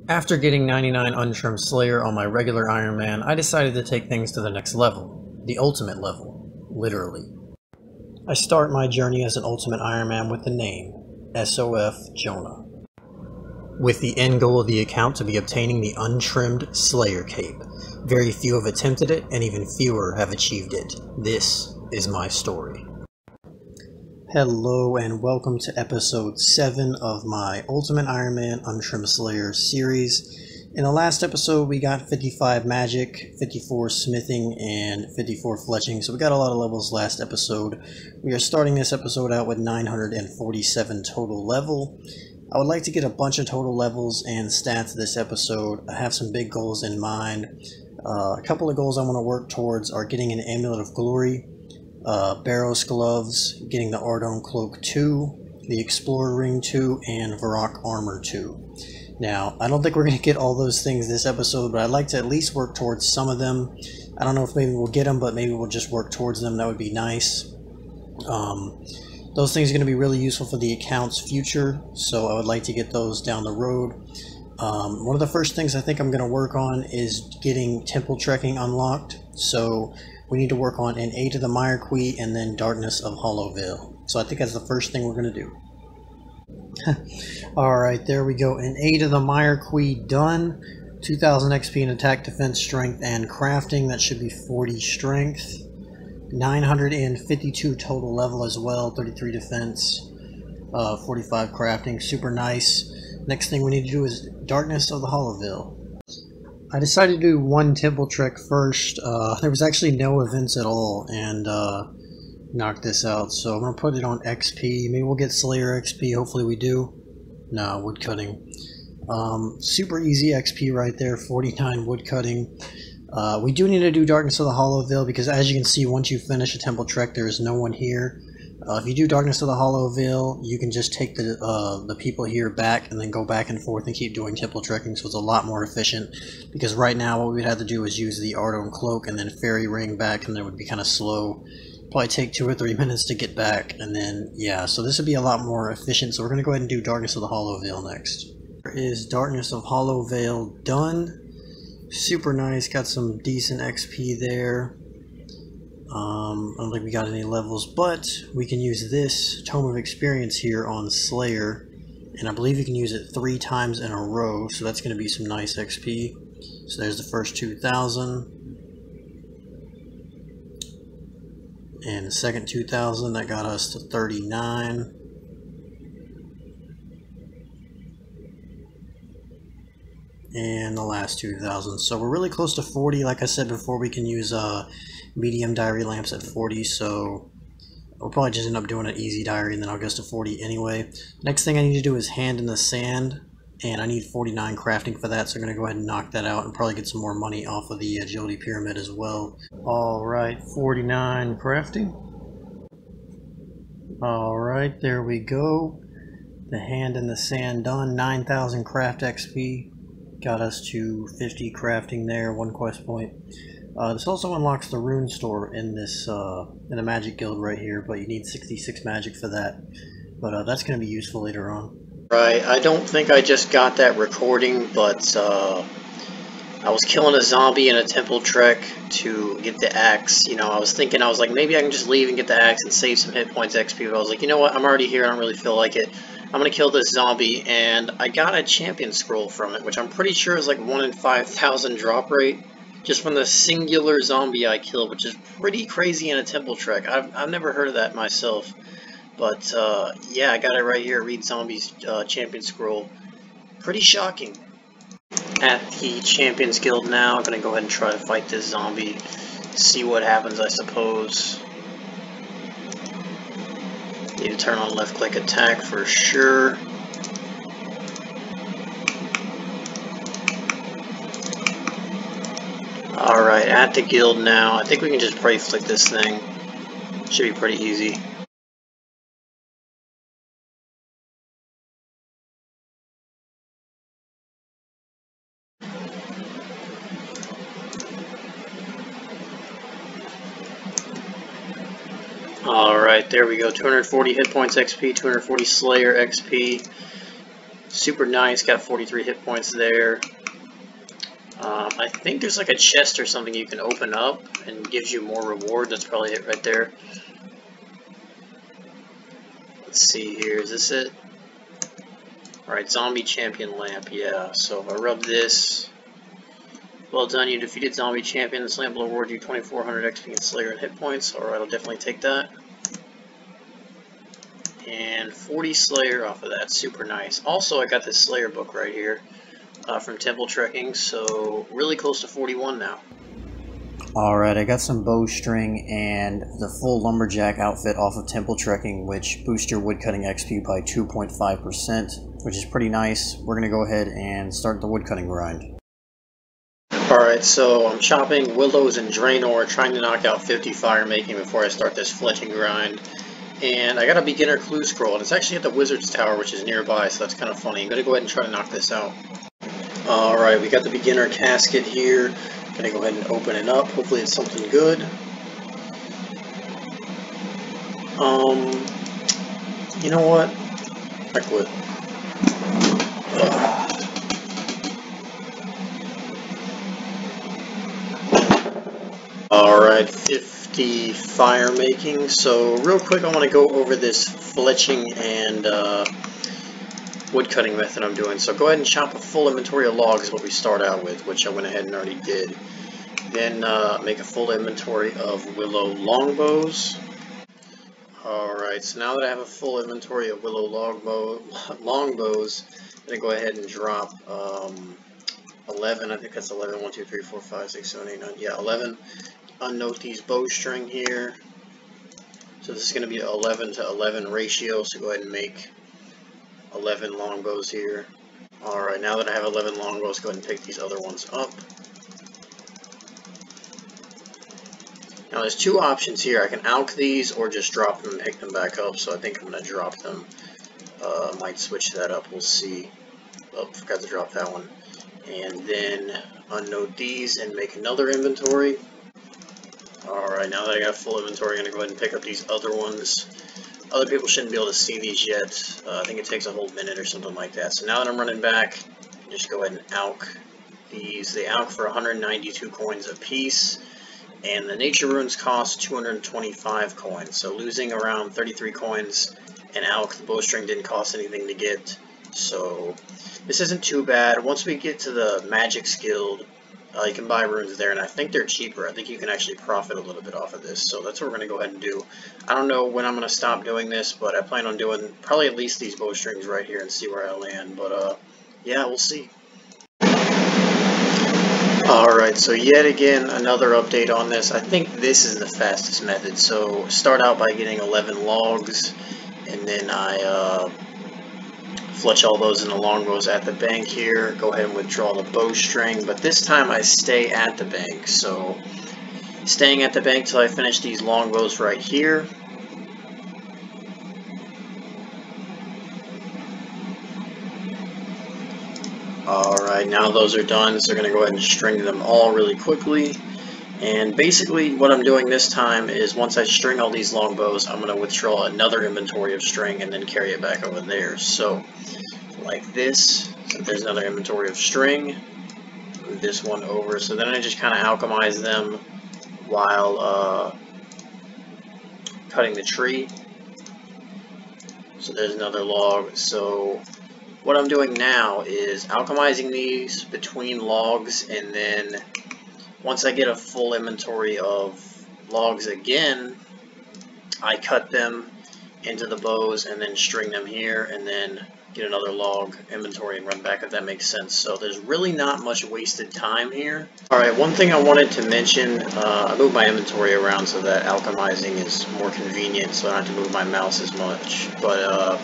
After getting 99 Untrim Slayer on my regular Ironman, I decided to take things to the next level. The ultimate level. Literally. I start my journey as an ultimate Ironman with the name, SOF Jonah, with the end goal of the account to be obtaining the untrimmed Slayer cape. Very few have attempted it, and even fewer have achieved it. This is my story. Hello and welcome to episode 7 of my Ultimate Ironman Untrim Slayer series. In the last episode we got 55 magic, 54 smithing, and 54 fletching, so we got a lot of levels last episode. We are starting this episode out with 947 total level. I would like to get a bunch of total levels and stats this episode. I have some big goals in mind. A couple of goals I want to work towards are getting an Amulet of Glory, Barrows Gloves, getting the Ardon Cloak 2, the Explorer Ring 2, and Varrock Armor 2. Now, I don't think we're going to get all those things this episode, but I'd like to at least work towards some of them. I don't know if maybe we'll get them, but maybe we'll just work towards them. That would be nice. Those things are going to be really useful for the account's future, so I would like to get those down the road. One of the first things I think I'm going to work on is getting Temple Trekking unlocked, so we need to work on an Aid of the Mirequee and then Darkness of Hollow Vale. So I think that's the first thing we're going to do. Alright, there we go. An Aid of the Mirequee done. 2000 XP in attack, defense, strength, and crafting. That should be 40 strength. 952 total level as well. 33 defense, 45 crafting. Super nice. Next thing we need to do is Darkness of the Hollow Vale. I decided to do one temple trek first. There was actually no events at all, and knock this out. So I'm going to put it on XP. Maybe we'll get Slayer XP. Hopefully we do. No, woodcutting. Super easy XP right there. 49 woodcutting. We do need to do Darkness of the Hollow Vale because, as you can see, once you finish a temple trek, there is no one here. If you do Darkness of the Hollow Vale, you can just take the people here back and then go back and forth and keep doing temple trekking, so it's a lot more efficient. Because right now, what we'd have to do is use the Ardon Cloak and then Fairy Ring back, and then it would be kind of slow. Probably take 2 or 3 minutes to get back, and then, yeah, so this would be a lot more efficient, so we're going to go ahead and do Darkness of the Hollow Vale next. Here is Darkness of Hollow Vale done. Super nice, got some decent XP there. I don't think we got any levels, but we can use this Tome of Experience here on Slayer, and I believe you can use it 3 times in a row, so that's going to be some nice XP. So there's the first 2,000, and the second 2,000, that got us to 39. And the last 2,000. So we're really close to 40. Like I said before, we can use medium diary lamps at 40, so we'll probably just end up doing an easy diary and then I'll get to 40 anyway. Next thing I need to do is Hand in the Sand, and I need 49 crafting for that, so I'm going to go ahead and knock that out and probably get some more money off of the agility pyramid as well. Alright, 49 crafting. Alright, there we go. The Hand in the Sand done. 9,000 craft XP. Got us to 50 crafting there, 1 quest point. This also unlocks the rune store in this in the magic guild right here, but you need 66 magic for that. But that's going to be useful later on. Right, I don't think I just got that recording, but I was killing a zombie in a temple trek to get the axe. You know, I was like, maybe I can just leave and get the axe and save some hit points XP. But I was like, you know what, I'm already here, I don't really feel like it. I'm going to kill this zombie, and I got a champion scroll from it, which I'm pretty sure is like 1 in 5,000 drop rate, just from the singular zombie I killed, which is pretty crazy in a temple trek. I've never heard of that myself, but yeah, I got it right here, Read Zombies champion scroll. Pretty shocking. At the Champions Guild now, I'm going to go ahead and try to fight this zombie, see what happens, I suppose. Need to turn on left click attack for sure. Alright, at the guild now. I think we can just prey flick this thing. Should be pretty easy. Alright, there we go. 240 hit points XP, 240 Slayer XP. Super nice, got 43 hit points there. I think there's like a chest or something you can open up and gives you more reward. That's probably it right there. Let's see here, is this it? Alright, zombie champion lamp, yeah. So if I rub this, well done, you defeated zombie champion. This lamp will reward you 2400 XP and Slayer and hit points. Alright, I'll definitely take that. And 40 Slayer off of that, super nice. Also, I got this Slayer book right here from Temple Trekking, so really close to 41 now. Alright, I got some bowstring and the full lumberjack outfit off of Temple Trekking, which boosts your woodcutting XP by 2.5%, which is pretty nice. We're going to go ahead and start the woodcutting grind. Alright, so I'm chopping willows and draenor, trying to knock out 50 fire making before I start this fletching grind. And I got a beginner clue scroll, and it's actually at the wizard's tower, which is nearby, so that's kind of funny. I'm going to go ahead and try to knock this out. Alright, we got the beginner casket here. Gonna go ahead and open it up. Hopefully it's something good. You know what? I quit. Alright, 50 fire making. So real quick I want to go over this fletching and wood cutting method I'm doing. So go ahead and chop a full inventory of logs is what we start out with, which I went ahead and already did. Then make a full inventory of willow longbows. Alright, so now that I have a full inventory of willow longbows, I'm going to go ahead and drop 11, I think that's 11, 1, 2, 3, 4, 5, 6, 7, 8, 9, yeah, 11. Unnote these bowstring here. So this is going to be an 11 to 11 ratio, so go ahead and make 11 longbows here. Alright, now that I have 11 longbows, go ahead and pick these other ones up. Now there's two options here. I can alch these or just drop them and pick them back up, so I think I'm going to drop them. Might switch that up, we'll see. Oh, forgot to drop that one. And then unnote these and make another inventory. Alright, now that I got full inventory, I'm going to go ahead and pick up these other ones. Other people shouldn't be able to see these yet. I think it takes a whole minute or something like that. So now that I'm running back, just go ahead and alch these. They alch for 192 coins a piece. And the nature runes cost 225 coins, so losing around 33 coins and alch, the bowstring didn't cost anything to get, so this isn't too bad. Once we get to the magic guild, you can buy runes there, and I think they're cheaper. I think you can actually profit a little bit off of this, so that's what we're going to go ahead and do. I don't know when I'm going to stop doing this, but I plan on doing probably at least these bowstrings right here and see where I land, but yeah, we'll see. Alright, so yet again, another update on this. I think this is the fastest method. So start out by getting 11 logs, and then I fletch all those into longbows at the bank here. Go ahead and withdraw the bowstring, but this time I stay at the bank. So staying at the bank till I finish these longbows right here. Alright, now those are done, so we're going to go ahead and string them all really quickly. And basically what I'm doing this time is once I string all these longbows, I'm going to withdraw another inventory of string and then carry it back over there. So, like this, so there's another inventory of string, move this one over, so then I just kind of alchemize them while cutting the tree. So there's another log. So what I'm doing now is alchemizing these between logs, and then once I get a full inventory of logs again, I cut them into the bows and then string them here, and then get another log inventory and run back, if that makes sense. So there's really not much wasted time here. Alright, one thing I wanted to mention, I moved my inventory around so that alchemizing is more convenient, so I don't have to move my mouse as much. But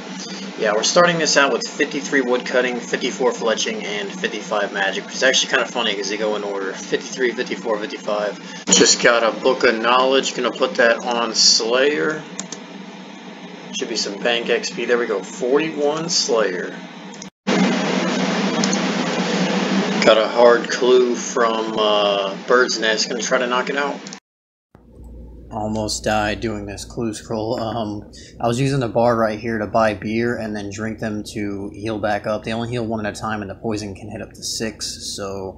yeah, we're starting this out with 53 wood cutting, 54 fletching, and 55 magic, which is actually kind of funny because they go in order. 53, 54, 55. Just got a book of knowledge, gonna put that on Slayer. Should be some bank XP. There we go, 41 Slayer. Got a hard clue from Bird's Nest. Gonna try to knock it out. Almost died doing this clue scroll. I was using the bar right here to buy beer and then drink them to heal back up. They only heal one at a time and the poison can hit up to 6, so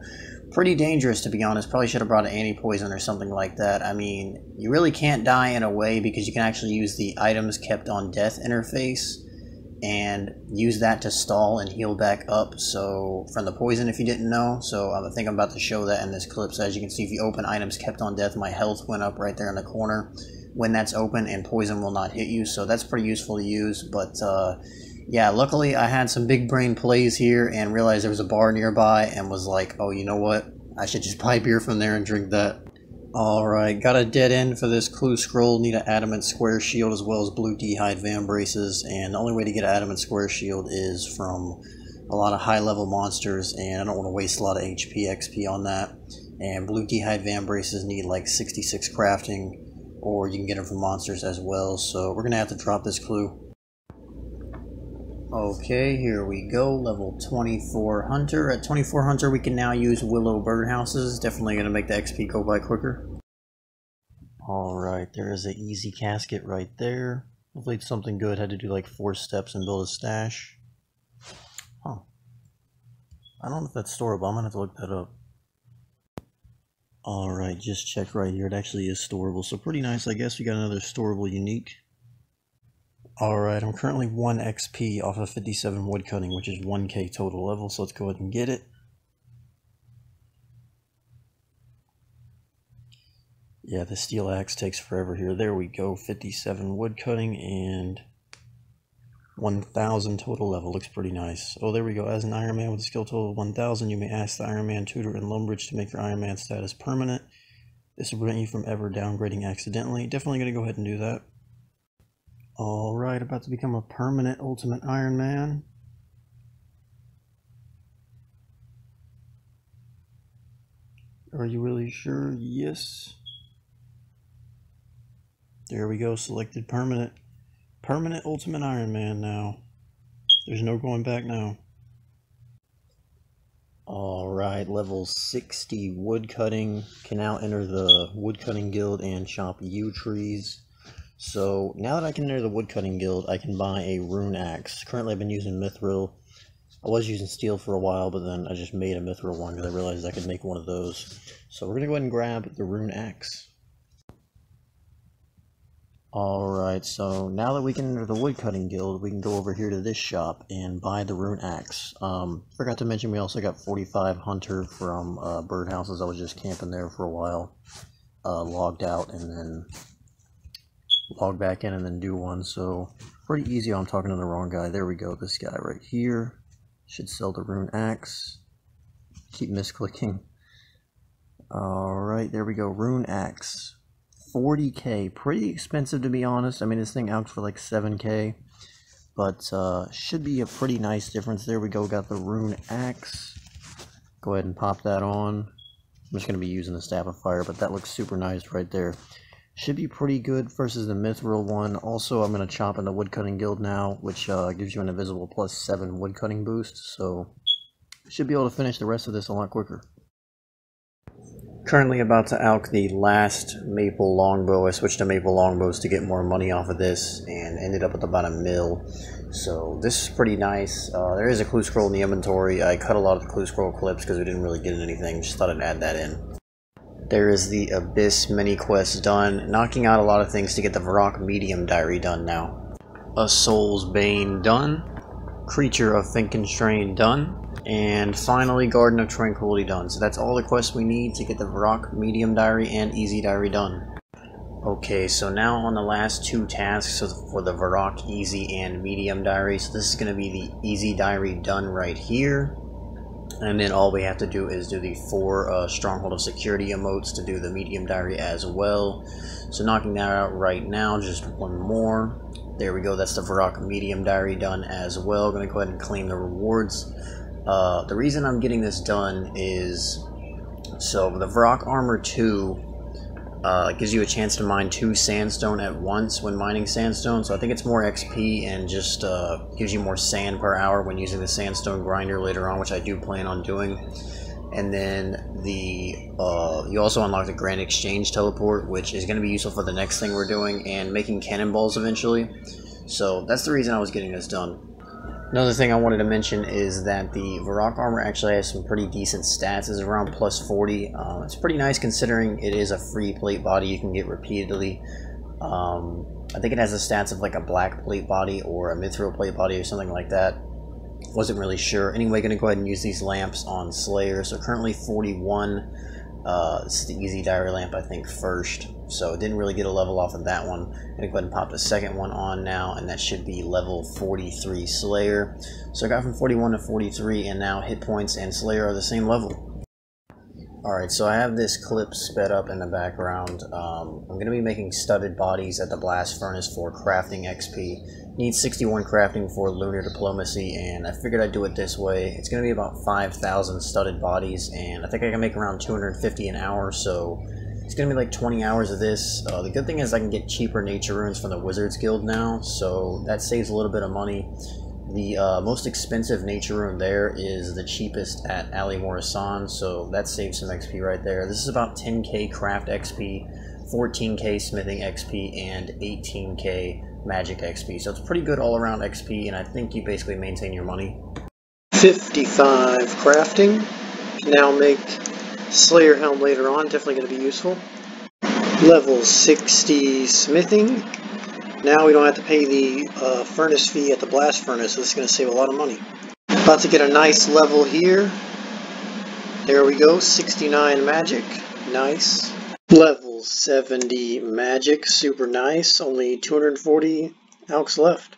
pretty dangerous to be honest. Probably should have brought an anti-poison or something like that. I mean, you really can't die in a way because you can actually use the items kept on death interface and use that to stall and heal back up, so from the poison, if you didn't know. So I think I'm about to show that in this clip. So as you can see, if you open items kept on death, my health went up right there in the corner when that's open, and poison will not hit you, so that's pretty useful to use. But yeah, luckily I had some big brain plays here and realized there was a bar nearby and was like, oh, you know what, I should just buy beer from there and drink that. Alright, got a dead end for this clue scroll. Need an adamant square shield as well as blue d'hide van braces, and the only way to get an adamant square shield is from a lot of high level monsters, and I don't want to waste a lot of HP XP on that. And blue d'hide van braces need like 66 crafting, or you can get them from monsters as well, so we're gonna have to drop this clue. Okay, here we go, level 24 Hunter. At 24 Hunter we can now use willow birdhouses, definitely going to make the XP go by quicker. Alright, there is an easy casket right there. Hopefully it's something good. Had to do like 4 steps and build a stash. Huh. I don't know if that's storable, I'm going to have to look that up. Alright, just check right here, it actually is storable, so pretty nice. I guess we got another storable unique. Alright, I'm currently 1 XP off of 57 woodcutting, which is 1k total level, so let's go ahead and get it. Yeah, the steel axe takes forever here. There we go, 57 woodcutting and 1000 total level. Looks pretty nice. Oh, there we go. As an Ironman with a skill total of 1000, you may ask the Ironman tutor in Lumbridge to make your Ironman status permanent. This will prevent you from ever downgrading accidentally. Definitely going to go ahead and do that. Alright, about to become a permanent Ultimate Ironman. Are you really sure? Yes. There we go, selected permanent. Permanent Ultimate Ironman now. There's no going back now. Alright, level 60 woodcutting. Can now enter the woodcutting guild and chop yew trees. So now that I can enter the woodcutting guild, I can buy a rune axe. Currently I've been using mithril. I was using steel for a while, but then I just made a mithril one because I realized I could make one of those. So we're going to go ahead and grab the rune axe. Alright, so now that we can enter the woodcutting guild, we can go over here to this shop and buy the rune axe. Forgot to mention we also got 45 hunter from birdhouses. I was just camping there for a while. Logged out and then log back in and then do one, so pretty easy. I'm talking to the wrong guy. There we go, this guy right here should sell the rune axe. Keep misclicking. Alright, there we go, rune axe, 40k, pretty expensive to be honest. I mean, this thing out for like 7k, but should be a pretty nice difference. There we go, got the rune axe. Go ahead and pop that on. I'm just going to be using the staff of fire, but that looks super nice right there. Should be pretty good versus the mithril one. Also, I'm going to chop in the woodcutting guild now, which gives you an invisible +7 woodcutting boost, so should be able to finish the rest of this a lot quicker. Currently about to alch the last maple longbow. I switched to maple longbows to get more money off of this and ended up with about 1 mil. So this is pretty nice. There is a clue scroll in the inventory. I cut a lot of the clue scroll clips because we didn't really get anything. Just thought I'd add that in. There is the Abyss mini quest done, knocking out a lot of things to get the Varrock medium diary done now. A Soul's Bane done, Creature of Finkenstrain done, and finally Garden of Tranquility done. So that's all the quests we need to get the Varrock medium diary and easy diary done. Okay, so now on the last 2 tasks for the Varrock easy and medium diary. So this is going to be the easy diary done right here. And then all we have to do is do the 4 Stronghold of Security emotes to do the medium diary as well. So knocking that out right now, just 1 more. There we go, that's the Varrock medium diary done as well. Going to go ahead and claim the rewards. The reason I'm getting this done is, so the Varrock Armor 2 gives you a chance to mine 2 sandstone at once when mining sandstone, so I think it's more XP and just gives you more sand per hour when using the sandstone grinder later on, which I do plan on doing. And then you also unlock the Grand Exchange teleport, which is going to be useful for the next thing we're doing and making cannonballs eventually. So that's the reason I was getting this done. Another thing I wanted to mention is that the Varrock armor actually has some pretty decent stats. It's around plus 40. It's pretty nice considering it is a free plate body you can get repeatedly. I think it has the stats of like a black plate body or a mithril plate body or something like that. Wasn't really sure. Anyway, going to go ahead and use these lamps on Slayer. So currently 41. This is the easy diary lamp, I think, first. So it didn't really get a level off of that one. I'm going to go ahead and pop the second one on now, and that should be level 43 Slayer. So I got from 41 to 43, and now hit points and Slayer are the same level. Alright, so I have this clip sped up in the background. I'm going to be making studded bodies at the blast furnace for crafting XP. Need 61 crafting for lunar diplomacy, and I figured I'd do it this way. It's going to be about 5,000 studded bodies, and I think I can make around 250 an hour, so it's going to be like 20 hours of this. The good thing is I can get cheaper nature runes from the Wizards Guild now, so that saves a little bit of money. The most expensive nature rune there is the cheapest at Ali Morasan, so that saves some XP right there. This is about 10k craft XP, 14k smithing XP, and 18k magic XP. So it's pretty good all around XP, and I think you basically maintain your money. 55 crafting. Can now make Slayer Helm later on, definitely going to be useful. Level 60 smithing. Now we don't have to pay the furnace fee at the blast furnace, so this is going to save a lot of money. About to get a nice level here. There we go, 69 magic. Nice. Level 70 magic, super nice. Only 240 alks left.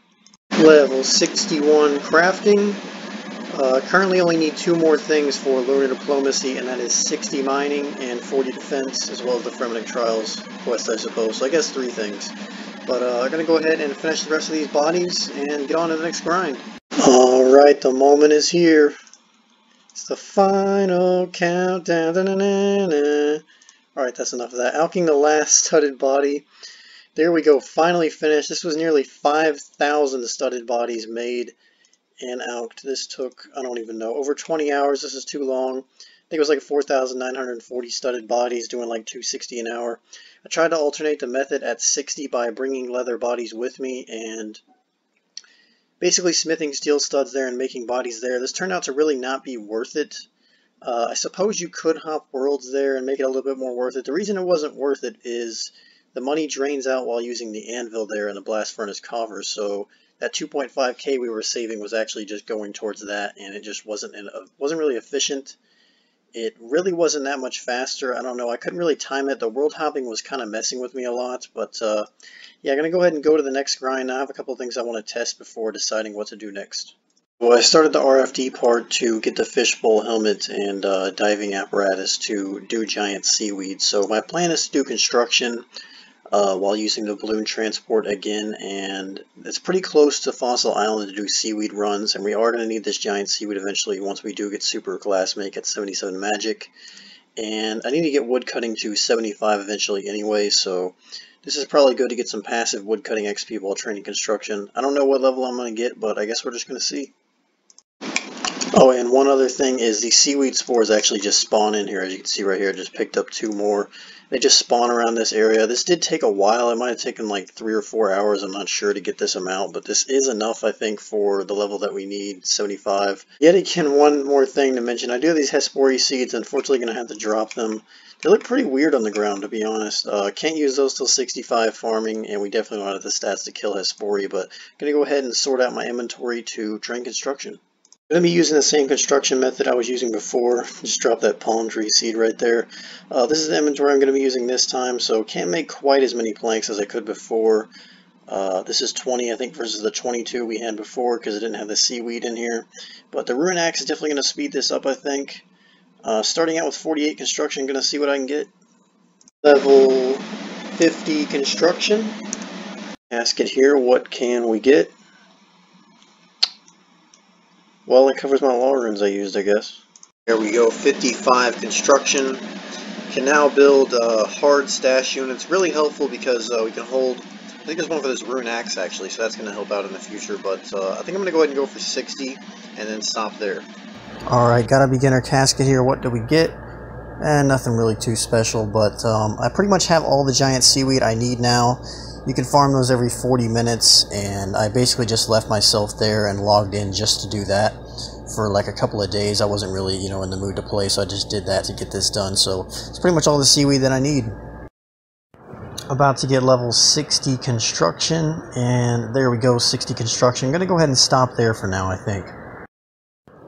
Level 61 crafting. Currently only need 2 more things for lunar diplomacy, and that is 60 mining and 40 defense, as well as the Fremennik Trials quest, I suppose. So I guess 3 things. But I'm going to go ahead and finish the rest of these bodies and get on to the next grind. Alright, the moment is here. It's the final countdown. Alright, that's enough of that. Alking the last studded body. There we go, finally finished. This was nearly 5,000 studded bodies made and alked. This took, I don't even know, over 20 hours. This is too long. I think it was like 4,940 studded bodies doing like 260 an hour. I tried to alternate the method at 60 by bringing leather bodies with me and basically smithing steel studs there and making bodies there. This turned out to really not be worth it. I suppose you could hop worlds there and make it a little bit more worth it. The reason it wasn't worth it is the money drains out while using the anvil there in the blast furnace coffer, so that 2.5k we were saving was actually just going towards that, and it just wasn't really efficient. It really wasn't that much faster. I don't know, I couldn't really time it. The world hopping was kind of messing with me a lot, but yeah, I'm going to go ahead and go to the next grind. I have a couple of things I want to test before deciding what to do next. Well, I started the RFD part to get the fishbowl helmet and diving apparatus to do giant seaweed. So my plan is to do construction while using the balloon transport again, and it's pretty close to Fossil Island to do seaweed runs, and we are going to need this giant seaweed eventually once we do get super glass make at 77 magic. And I need to get wood cutting to 75 eventually anyway, so this is probably good to get some passive wood cutting XP while training construction. I don't know what level I'm going to get, but I guess we're just going to see. Oh, and one other thing is the seaweed spores actually just spawn in here. As you can see right here, I just picked up 2 more. They just spawn around this area. This did take a while. It might have taken like 3 or 4 hours. I'm not sure to get this amount, but this is enough, I think, for the level that we need, 75. Yet again, one more thing to mention. I do have these Hespori seeds. Unfortunately, going to have to drop them. They look pretty weird on the ground, to be honest. Can't use those till 65 farming, and we definitely don't have the stats to kill Hespori, but I'm going to go ahead and sort out my inventory to train construction. I'm going to be using the same construction method I was using before. Just drop that palm tree seed right there. This is the inventory I'm going to be using this time, so can't make quite as many planks as I could before. This is 20, I think, versus the 22 we had before because it didn't have the seaweed in here. But the Rune Axe is definitely going to speed this up, I think. Starting out with 48 construction, going to see what I can get. Level 50 construction. Ask it here, what can we get? Well, it covers my law runes I used, I guess. There we go, 55 construction. Can now build hard stash units. Really helpful because we can hold, I think there's one for this Rune Axe actually, so that's going to help out in the future. But I think I'm going to go ahead and go for 60 and then stop there. Alright, got a beginner casket here. What do we get? And nothing really too special, but I pretty much have all the giant seaweed I need now. You can farm those every 40 minutes, and I basically just left myself there and logged in just to do that for like a couple of days. I wasn't really, in the mood to play, so I just did that to get this done. So it's pretty much all the seaweed that I need. About to get level 60 construction, and there we go, 60 construction. I'm going to go ahead and stop there for now, I think.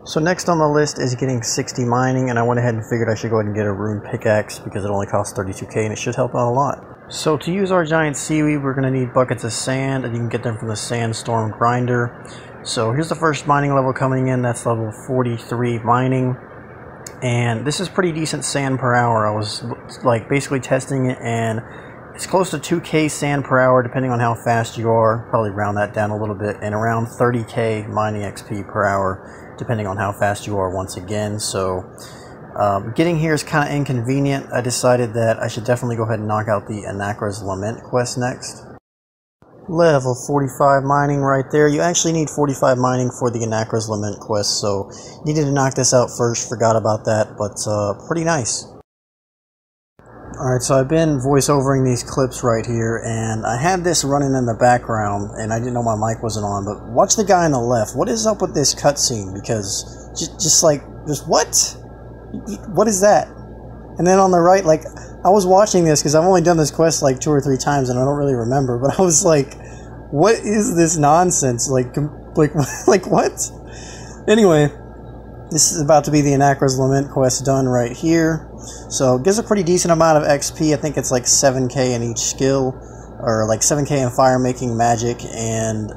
So next on the list is getting 60 mining, and I went ahead and figured I should go ahead and get a rune pickaxe because it only costs 32k and it should help out a lot. So to use our giant seaweed, we're going to need buckets of sand, and you can get them from the sandstorm grinder. So here's the first mining level coming in. That's level 43 mining, and this is pretty decent sand per hour. I was like basically testing it, and it's close to 2k sand per hour depending on how fast you are. Probably round that down a little bit, and around 30k mining XP per hour depending on how fast you are once again. So getting here is kind of inconvenient. I decided that I should definitely go ahead and knock out the Anakra's Lament quest next. Level 45 mining right there. You actually need 45 mining for the Anakra's Lament quest, so needed to knock this out first. Forgot about that, but pretty nice. Alright, so I've been voiceovering these clips right here, and I had this running in the background, and I didn't know my mic wasn't on, but watch the guy on the left. What is up with this cutscene? Because, just what? What is that? And then on the right, like, I was watching this, because I've only done this quest like 2 or 3 times, and I don't really remember, but I was like, what is this nonsense? Like what? Anyway, this is about to be the Anakra's Lament quest done right here. So it gives a pretty decent amount of XP. I think it's like 7k in each skill, or like 7k in fire making, magic, and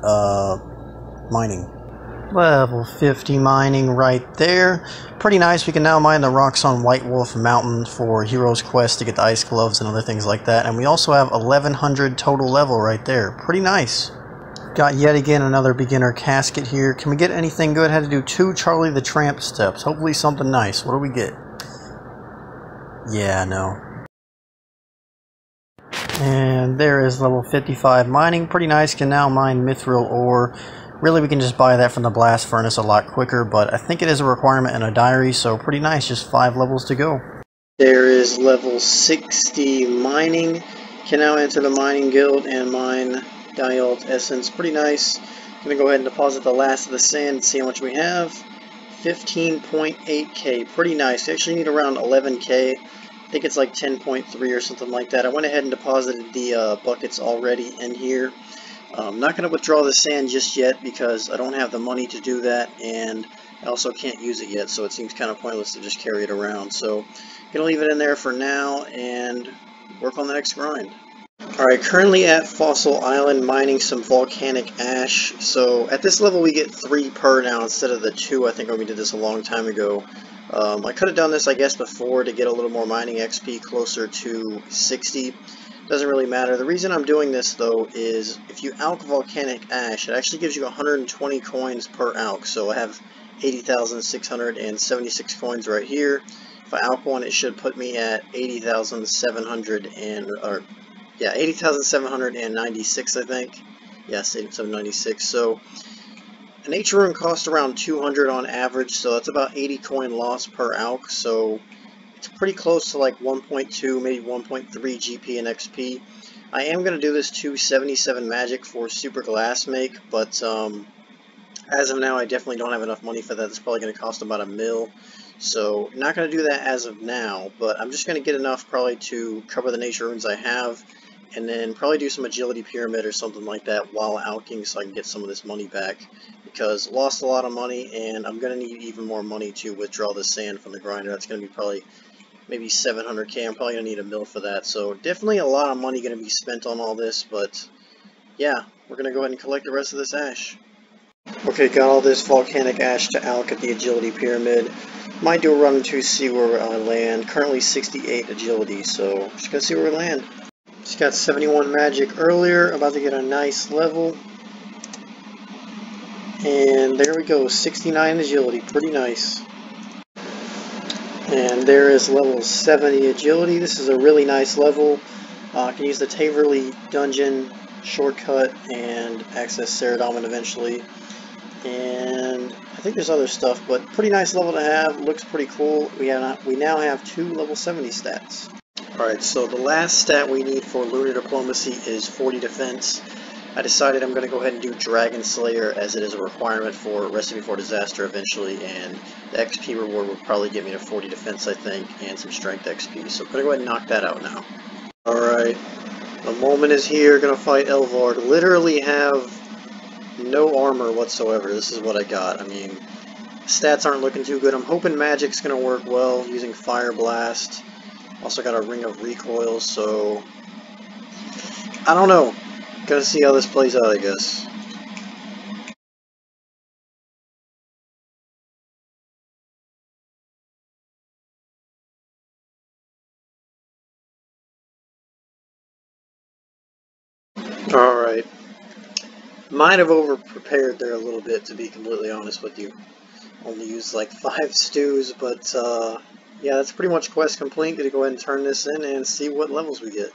mining. Level 50 mining right there. Pretty nice. We can now mine the rocks on White Wolf Mountain for Hero's Quest to get the ice gloves and other things like that. And we also have 1100 total level right there. Pretty nice. Got yet again another beginner casket here. Can we get anything good? Had to do 2 Charlie the Tramp steps. Hopefully something nice. What do we get? Yeah, no. And there is level 55 mining. Pretty nice. Can now mine mithril ore. Really, we can just buy that from the blast furnace a lot quicker, but I think it is a requirement in a diary, so pretty nice. Just 5 levels to go. There is level 60 mining. Can now enter the mining guild and mine dialt essence. Pretty nice. I'm going to go ahead and deposit the last of the sand and see how much we have. 15.8k. Pretty nice. We actually need around 11k. I think it's like 10.3 or something like that. I went ahead and deposited the buckets already in here. I'm not going to withdraw the sand just yet because I don't have the money to do that, and I also can't use it yet, so it seems kind of pointless to just carry it around. So I'm going to leave it in there for now and work on the next grind. Alright, currently at Fossil Island mining some volcanic ash. So at this level we get 3 per now instead of the 2 I think when we did this a long time ago. I could have done this I guess before to get a little more mining XP closer to 60. Doesn't really matter. The reason I'm doing this though is if you alch volcanic ash, it actually gives you 120 coins per alch. So I have 80,676 coins right here. If I alch one, it should put me at 80,796 I think. Yes, 8796. So a nature rune costs around 200 on average, so that's about 80 coin loss per alch. So it's pretty close to like 1.2, maybe 1.3 GP and XP. I am going to do this 277 magic for super glass make, but as of now I definitely don't have enough money for that. It's probably going to cost about $1 mil. So not going to do that as of now, but I'm just going to get enough probably to cover the nature runes I have, and then probably do some agility pyramid or something like that while alching so I can get some of this money back, because lost a lot of money and I'm going to need even more money to withdraw the sand from the grinder. That's going to be probably maybe 700k. I'm probably going to need $1 mil for that, so definitely a lot of money going to be spent on all this, but yeah, we're going to go ahead and collect the rest of this ash. Okay, got all this volcanic ash to alch at the agility pyramid. Might do a run to see where I land. Currently 68 agility, so just gonna see where we land. Just got 71 magic earlier, about to get a nice level. And there we go, 69 agility, pretty nice. And there is level 70 agility. This is a really nice level. I can use the Taverley dungeon shortcut and access Ceridon eventually. And I think there's other stuff, but pretty nice level to have. Looks pretty cool. We now have 2 level 70 stats. Alright, so the last stat we need for Lunar Diplomacy is 40 defense. I decided I'm going to go ahead and do Dragon Slayer as it is a requirement for Recipe for Disaster eventually, and the XP reward will probably get me to 40 defense, I think, and some strength XP. So I'm going to go ahead and knock that out now. Alright, the moment is here, going to fight Elvard. Literally have no armor whatsoever. This is what I got. I mean, stats aren't looking too good. I'm hoping magic's going to work well using Fire Blast. Also got a Ring of Recoil, so I don't know. Gotta see how this plays out, I guess. Alright. Might have over-prepared there a little bit, to be completely honest with you. Only used like 5 stews, but yeah, that's pretty much quest complete. Gonna go ahead and turn this in and see what levels we get.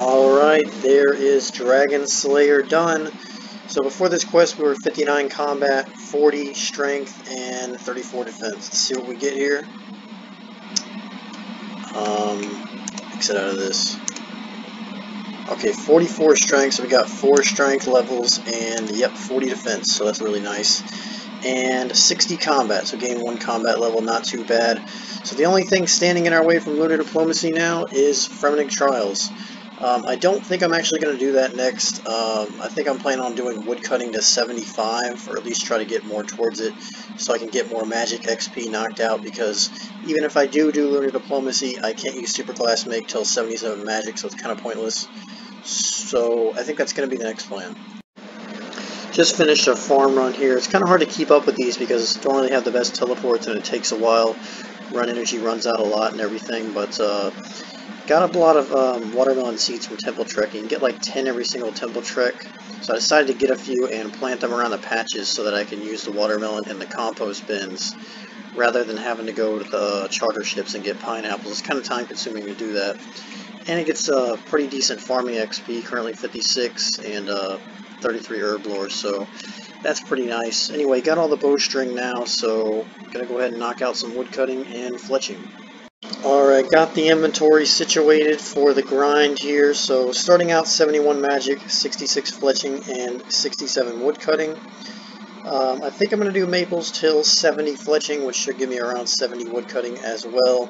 Alright, there is Dragon Slayer done. So before this quest we were 59 combat, 40 strength, and 34 defense. Let's see what we get here. Exit out of this. Okay, 44 strength, so we got 4 strength levels, and yep, 40 defense, so that's really nice. And 60 combat, so gain 1 combat level, not too bad. So the only thing standing in our way from Lunar Diplomacy now is Fremennik Trials. I don't think I'm actually going to do that next. I think I'm planning on doing woodcutting to 75, or at least try to get more towards it, so I can get more magic XP knocked out, because even if I do Lunar Diplomacy, I can't use Superclass Make till 77 magic, so it's kind of pointless. So I think that's going to be the next plan. Just finished a farm run here. It's kind of hard to keep up with these because I don't really have the best teleports and it takes a while. Run energy runs out a lot and everything, but got a lot of watermelon seeds from Temple Trek. You can get like 10 every single Temple Trek. So I decided to get a few and plant them around the patches so that I can use the watermelon in the compost bins rather than having to go to the charter ships and get pineapples. It's kind of time consuming to do that. And it gets a pretty decent farming XP, currently 56 and 33 herb lore, so that's pretty nice. Anyway, got all the bowstring now, so gonna go ahead and knock out some woodcutting and fletching. Alright, got the inventory situated for the grind here, so starting out 71 magic, 66 fletching, and 67 woodcutting. I think I'm going to do maples till 70 fletching, which should give me around 70 woodcutting as well,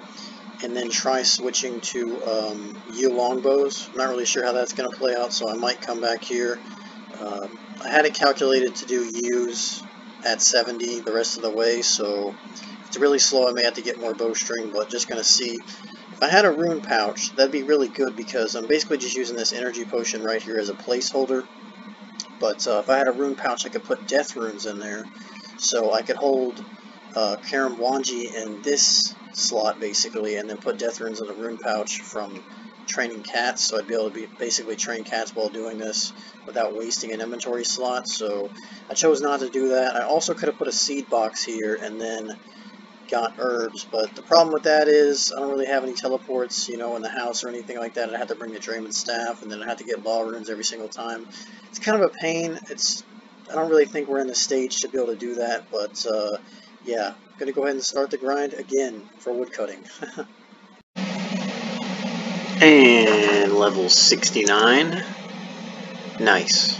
and then try switching to yew longbows. I'm not really sure how that's going to play out, so I might come back here. I had it calculated to do yews at 70 the rest of the way, so if it's really slow I may have to get more bowstring, but just going to see. If I had a rune pouch, that'd be really good because I'm basically just using this energy potion right here as a placeholder. But if I had a rune pouch, I could put death runes in there, so I could hold Karam Wanji in this slot basically, and then put death runes in the rune pouch from training cats, so I'd be able to basically train cats while doing this without wasting an inventory slot. So I chose not to do that. I also could have put a seed box here and then got herbs, but the problem with that is I don't really have any teleports, you know, in the house or anything like that. I had to bring the Drayman staff, and then I had to get law runes every single time. It's kind of a pain. I don't really think we're in the stage to be able to do that, but yeah, I'm gonna go ahead and start the grind again for woodcutting. And level 69. Nice.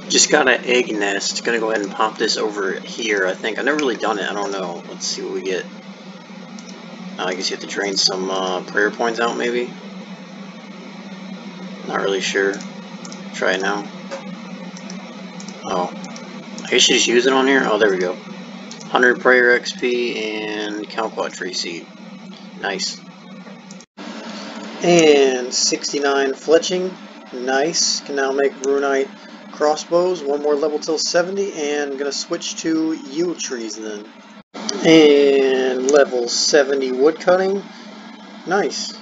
Just got an egg nest. Gonna go ahead and pop this over here, I think. I've never really done it. I don't know. Let's see what we get. I guess you have to drain some prayer points out, maybe? Not really sure. Try it now. Oh. I guess you just use it on here? Oh, there we go. 100 prayer XP and Calquat tree seed. Nice. And 69 fletching. Nice. Can now make runite crossbows. One more level till 70, and I'm going to switch to yew trees then. And level 70 woodcutting. Nice.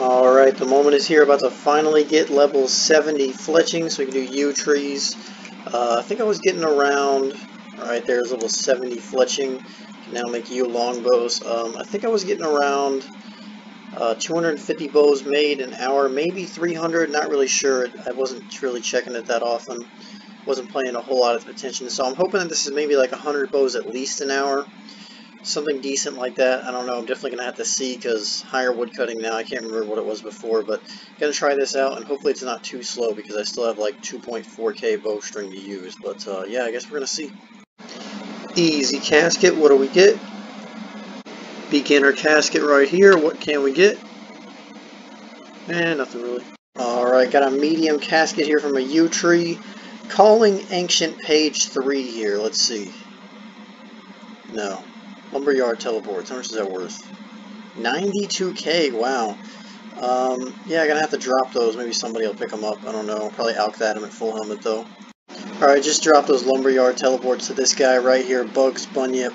Alright, the moment is here. About to finally get level 70 fletching, so we can do yew trees. I think I was getting around, alright, there's level 70 fletching. Can now make yew longbows. I think I was getting around 250 bows made an hour, maybe 300, not really sure. I wasn't really checking it that often. wasn't paying a whole lot of attention. So I'm hoping that this is maybe like 100 bows at least an hour. Something decent like that. I don't know. I'm definitely going to have to see because higher wood cutting now. I can't remember what it was before, but going to try this out, and hopefully it's not too slow because I still have like 2.4K bowstring to use. But yeah, I guess we're going to see. Easy casket. What do we get? Beginner casket right here. What can we get? Nothing really. Alright, got a medium casket here from a yew tree. Calling Ancient Page 3 here. Let's see. No. Lumberyard teleports. How much is that worth? 92K. Wow. Yeah, I'm gonna have to drop those. Maybe somebody will pick them up. I don't know. Probably out that him at full helmet though. Alright, just dropped those Lumberyard teleports to this guy right here, Bugs Bunyip.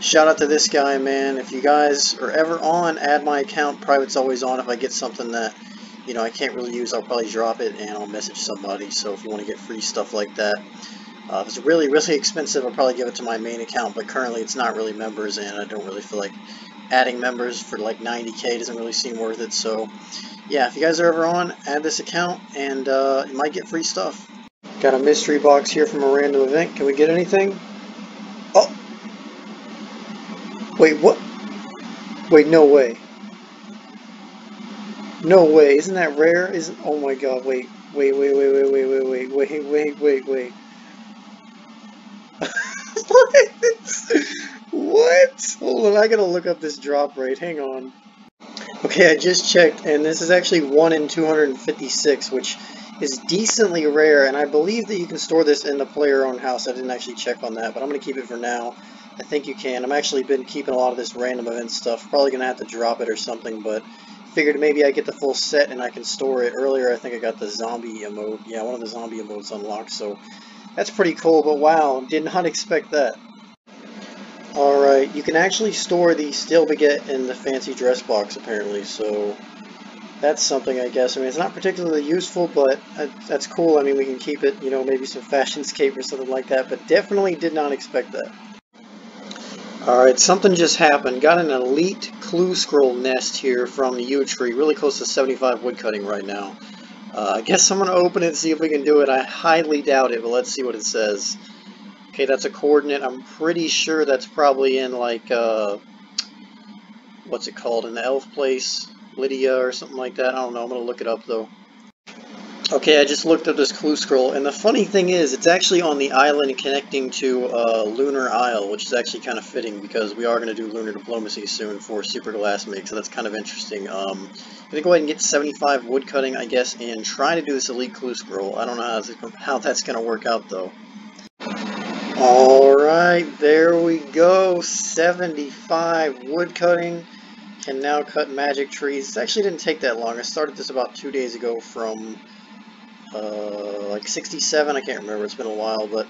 Shout out to this guy, man. If you guys are ever on, add my account. Private's always on. If I get something that, you know, I can't really use, I'll probably drop it and I'll message somebody. So if you want to get free stuff like that. If it's really, really expensive, I'll probably give it to my main account, but currently it's not really members, and I don't really feel like adding members for like 90K doesn't really seem worth it. So, yeah, if you guys are ever on, add this account, and you might get free stuff. Got a mystery box here from a random event. Can we get anything? Oh! Wait, what? Wait, no way. No way. Isn't that rare? Isn't? Oh my god, wait. Wait. What? What? Hold on, I gotta look up this drop rate. Hang on. Okay, I just checked, and this is actually 1 in 256, which is decently rare, and I believe that you can store this in the player-owned house. I didn't actually check on that, but I'm going to keep it for now. I think you can. I've actually been keeping a lot of this random event stuff. Probably going to have to drop it or something, but figured maybe I get the full set and I can store it. Earlier, I think I got the zombie emote. Yeah, one of the zombie emotes unlocked, so that's pretty cool, but wow, did not expect that. Alright, you can actually store the Still Baguette in the fancy dress box, apparently, so that's something, I guess. I mean, it's not particularly useful, but that's cool. I mean, we can keep it, you know, maybe some fashionscape or something like that, but definitely did not expect that. Alright, something just happened. Got an elite clue scroll nest here from the yew tree, really close to 75 woodcutting right now. I guess I'm going to open it and see if we can do it. I highly doubt it, but let's see what it says. Okay, that's a coordinate. I'm pretty sure that's probably in, like, what's it called, in the elf place, Lydia or something like that. I don't know. I'm going to look it up, though. Okay, I just looked up this clue scroll, and the funny thing is, it's actually on the island connecting to Lunar Isle, which is actually kind of fitting, because we are going to do Lunar Diplomacy soon for Super Glass Make, so that's kind of interesting. I'm going to go ahead and get 75 woodcutting, I guess, and try to do this elite clue scroll. I don't know how that's going to work out, though. Alright, there we go, 75 woodcutting. Can now cut magic trees. It actually didn't take that long. I started this about 2 days ago from like 67, I can't remember, it's been a while, but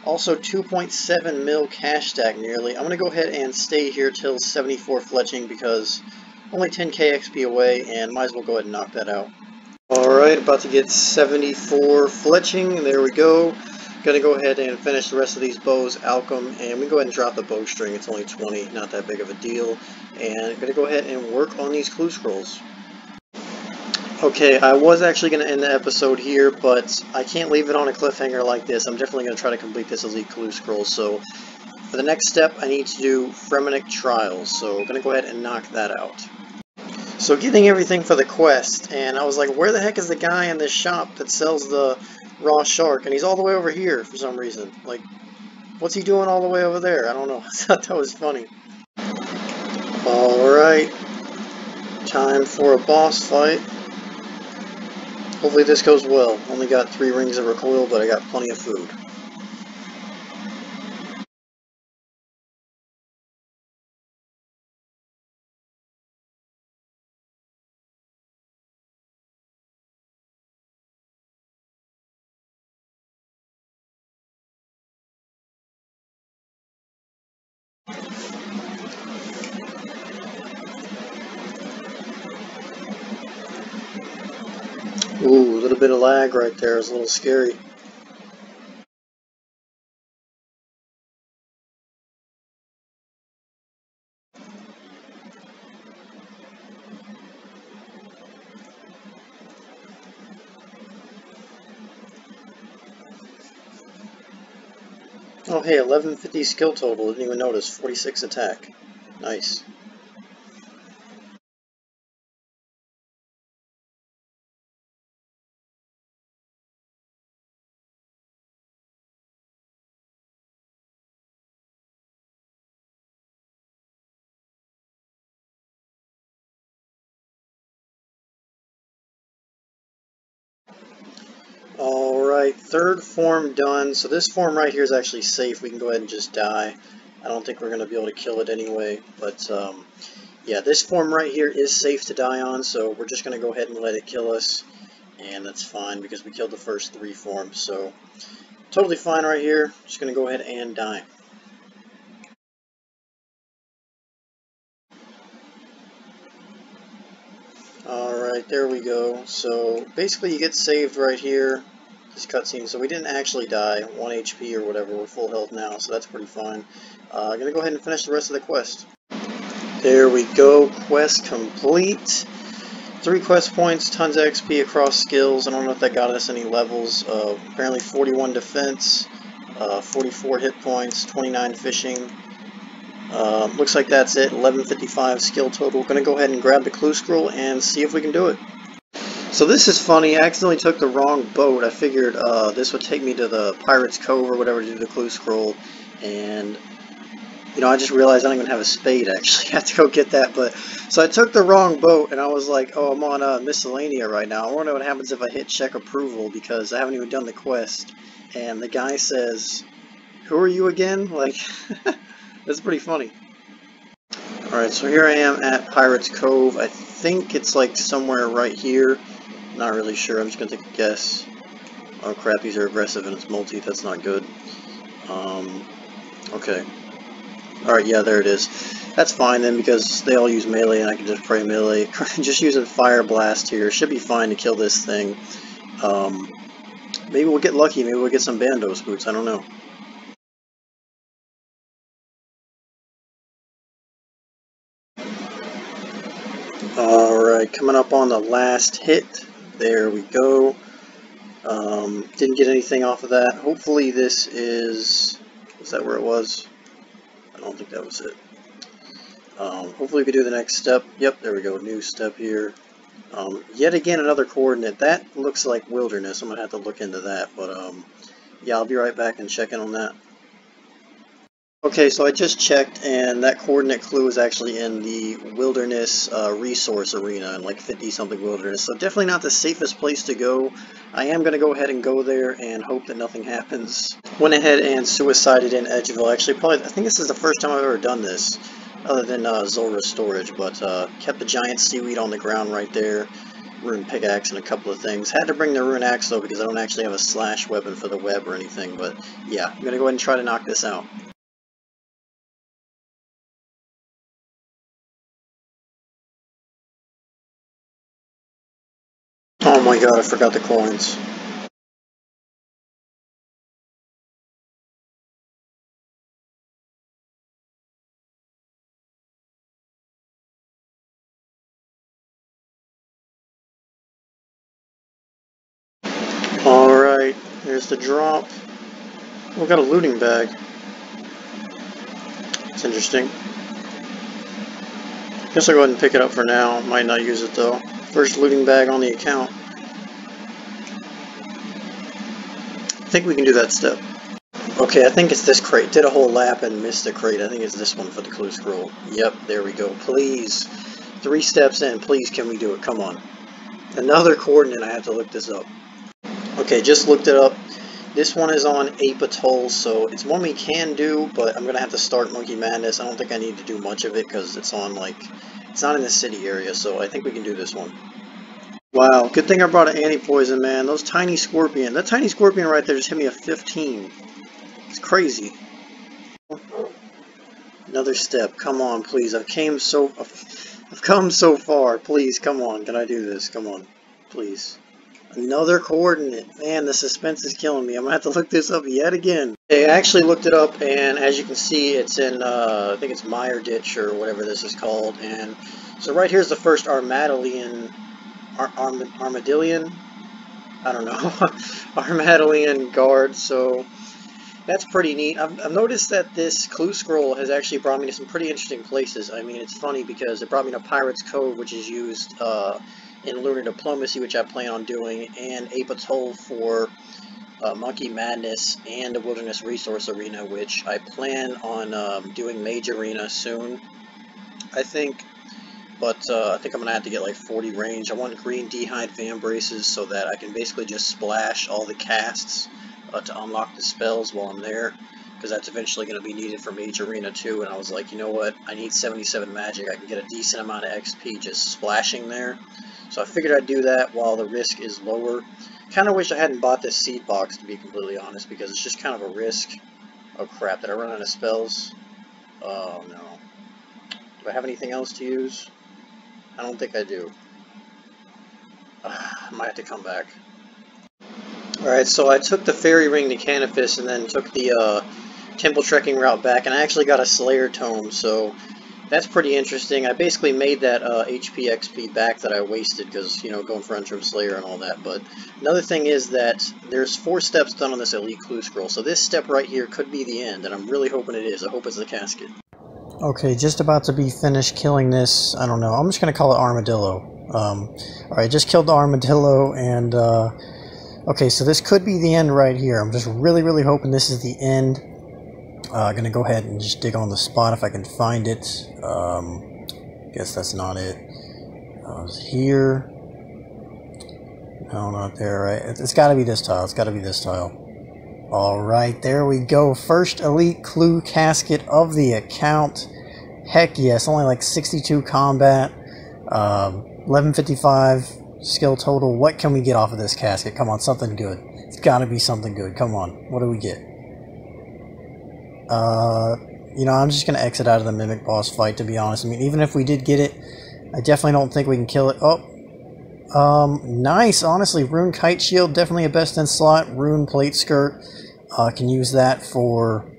also 2.7 mil cash stack nearly. I'm going to go ahead and stay here till 74 fletching because only 10k XP away, and might as well go ahead and knock that out. Alright, about to get 74 fletching, there we go. Gonna go ahead and finish the rest of these bows, alchem, and we can go ahead and drop the bowstring. It's only 20, not that big of a deal. And gonna go ahead and work on these clue scrolls. Okay, I was actually going to end the episode here, but I can't leave it on a cliffhanger like this. I'm definitely going to try to complete this elite clue scroll. So for the next step, I need to do Fremenic Trials. So I'm going to go ahead and knock that out. So getting everything for the quest, and I was like, where the heck is the guy in this shop that sells the raw shark? And he's all the way over here for some reason. Like, what's he doing all the way over there? I don't know. I thought that was funny. Alright, time for a boss fight. Hopefully this goes well. Only got 3 rings of recoil, but I got plenty of food. Ooh, a little bit of lag right there. It's a little scary. Oh hey, 1150 skill total, didn't even notice. 46 attack. Nice. Alright, third form done. So this form right here is actually safe. We can go ahead and just die. I don't think we're going to be able to kill it anyway. But yeah, this form right here is safe to die on. So we're just going to go ahead and let it kill us. And that's fine because we killed the first 3 forms. So totally fine right here. Just going to go ahead and die. Alright, there we go. So basically you get saved right here. This cutscene, so we didn't actually die, 1 HP or whatever, we're full health now, so that's pretty fine. I'm gonna go ahead and finish the rest of the quest. There we go, quest complete. 3 quest points, tons of XP across skills. I don't know if that got us any levels. Apparently 41 defense, 44 hit points, 29 fishing. Looks like that's it, 1155 skill total. Gonna go ahead and grab the clue scroll and see if we can do it. So this is funny, I accidentally took the wrong boat. I figured this would take me to the Pirate's Cove or whatever to do the clue scroll, and you know, I just realized I don't even have a spade actually. I have to go get that, but so I took the wrong boat and I was like, oh, I'm on Miscellanea right now. I wonder what happens if I hit check approval because I haven't even done the quest. And the guy says, who are you again? Like, that's pretty funny. Alright, so here I am at Pirate's Cove. I think it's like somewhere right here. Not really sure, I'm just gonna take a guess. Oh crap, these are aggressive and it's multi, that's not good. Okay. Alright, yeah, there it is. That's fine then because they all use melee and I can just pray melee. Just using Fire Blast here. Should be fine to kill this thing. Maybe we'll get lucky, maybe we'll get some Bandos boots, I don't know. Alright, coming up on the last hit. There we go. Didn't get anything off of that. Hopefully this is that where it was? I don't think that was it. Hopefully we can do the next step. Yep, there we go. New step here. Yet again another coordinate. That looks like wilderness. I'm going to have to look into that. But yeah, I'll be right back and check in on that. Okay, so I just checked, and that coordinate clue is actually in the wilderness resource arena, in like 50-something wilderness, so definitely not the safest place to go. I am going to go ahead and go there and hope that nothing happens. Went ahead and suicided in Edgeville. Actually, probably, I think this is the first time I've ever done this, other than Zora's storage, but kept the giant seaweed on the ground right there, rune pickaxe and a couple of things. Had to bring the rune axe though, because I don't actually have a slash weapon for the web or anything, but yeah, I'm going to go ahead and try to knock this out. Oh my god, I forgot the coins. Alright, here's the drop. We got a looting bag. It's interesting. Guess I'll go ahead and pick it up for now. Might not use it though. First looting bag on the account. I think we can do that step. Okay, I think it's this crate. Did a whole lap and missed the crate. I think it's this one for the clue scroll. Yep, there we go. Please. 3 steps in. Please, can we do it? Come on. Another coordinate. I have to look this up. Okay, just looked it up. This one is on Ape Atoll, so it's one we can do, but I'm going to have to start Monkey Madness. I don't think I need to do much of it because it's on, like, it's not in the city area, so I think we can do this one. Wow, good thing I brought an anti-poison, man. Those tiny scorpion. That tiny scorpion right there just hit me a 15. It's crazy. Another step. Come on, please. I've come so far. Please, come on. Can I do this? Come on. Please. Another coordinate. Man, the suspense is killing me. I'm going to have to look this up yet again. I actually looked it up, and as you can see, it's in, I think it's Mire Ditch, or whatever this is called. And so right here's the first Armadillion. Armadillion? I don't know. Armadillion guard. So That's pretty neat. I've noticed that this clue scroll has actually brought me to some pretty interesting places. I mean, it's funny because it brought me to Pirate's Cove, which is used in Lunar Diplomacy, which I plan on doing, and Ape Atoll for Monkey Madness, and the Wilderness Resource Arena, which I plan on doing Mage Arena soon, I think. But I think I'm going to have to get like 40 range. I want green D'hide fan braces so that I can basically just splash all the casts to unlock the spells while I'm there, because that's eventually going to be needed for Mage Arena too. And I was like, you know what, I need 77 magic. I can get a decent amount of XP just splashing there. So I figured I'd do that while the risk is lower. Kind of wish I hadn't bought this seed box, to be completely honest, because it's just kind of a risk. Oh crap, did I run out of spells? Oh no. Do I have anything else to use? I don't think I do. I might have to come back. Alright, so I took the fairy ring to Canifis and then took the temple trekking route back, and I actually got a Slayer tome, so that's pretty interesting. I basically made that HP XP back that I wasted because, you know, going for Untrim Slayer and all that. But another thing is that there's 4 steps done on this Elite Clue Scroll, so this step right here could be the end, and I'm really hoping it is. I hope it's the casket. Okay, just about to be finished killing this, I don't know, I'm just going to call it Armadillo. Alright, just killed the Armadillo, and, okay, so this could be the end right here. I'm just really hoping this is the end. Gonna go ahead and just dig on the spot if I can find it. Guess that's not it. Here. No, not there, right? It's gotta be this tile, it's gotta be this tile. Alright, there we go. First Elite Clue Casket of the account. Heck yes, only like 62 combat, 1155 skill total. What can we get off of this casket? Come on, something good. It's gotta be something good. Come on, what do we get? You know, I'm just gonna exit out of the Mimic boss fight, to be honest. I mean, even if we did get it, I definitely don't think we can kill it. Oh, nice, honestly. Rune Kite Shield, definitely a best in slot. Rune Plate Skirt, can use that for,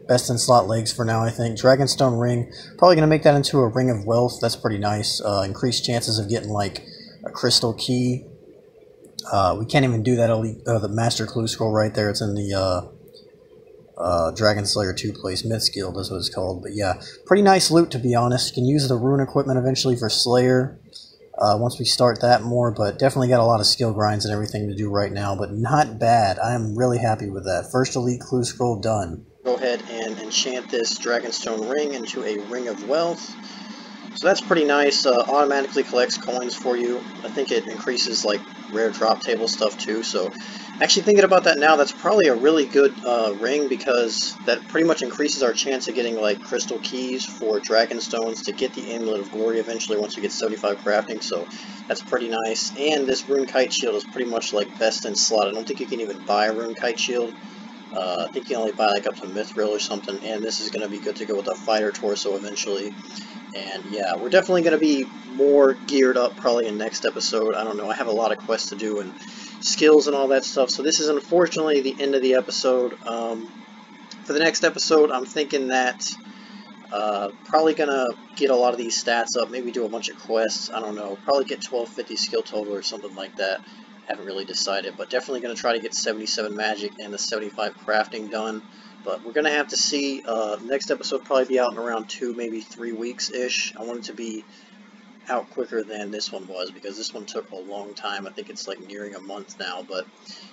best in slot legs for now, I think. Dragonstone Ring, probably going to make that into a Ring of Wealth. That's pretty nice. Increased chances of getting, like, a Crystal Key. We can't even do that elite, the Master Clue Scroll right there. It's in the, Dragon Slayer 2 place. Myths Guild is what it's called. But yeah, pretty nice loot, to be honest. Can use the rune equipment eventually for Slayer. Once we start that more, but definitely got a lot of skill grinds and everything to do right now, but not bad. I am really happy with that. First Elite Clue Scroll done. Go ahead and enchant this Dragonstone Ring into a Ring of Wealth. So that's pretty nice. Automatically collects coins for you. I think it increases like rare drop table stuff too, so actually thinking about that now, that's probably a really good ring, because that pretty much increases our chance of getting like crystal keys for Dragonstones to get the Amulet of Glory eventually once we get 75 crafting, so that's pretty nice. And this Rune Kite Shield is pretty much like best in slot. I don't think you can even buy a Rune Kite Shield. I think you can only buy like up to Mithril or something, and this is going to be good to go with a Fighter Torso eventually. And yeah, we're definitely going to be more geared up probably in next episode. I don't know, I have a lot of quests to do and skills and all that stuff, so this is unfortunately the end of the episode. For the next episode, I'm thinking that probably going to get a lot of these stats up, maybe do a bunch of quests, I don't know, probably get 1250 skill total or something like that. Haven't really decided, but definitely going to try to get 77 magic and the 75 crafting done. But we're going to have to see. Next episode will probably be out in around 2, maybe 3 weeks-ish. I want it to be out quicker than this one was, because this one took a long time. I think it's like nearing a month now. But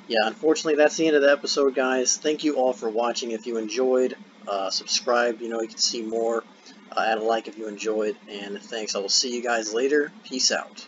yeah, unfortunately, that's the end of the episode, guys. Thank you all for watching. If you enjoyed, subscribe. You know, you can see more. Add a like if you enjoyed. And thanks. I will see you guys later. Peace out.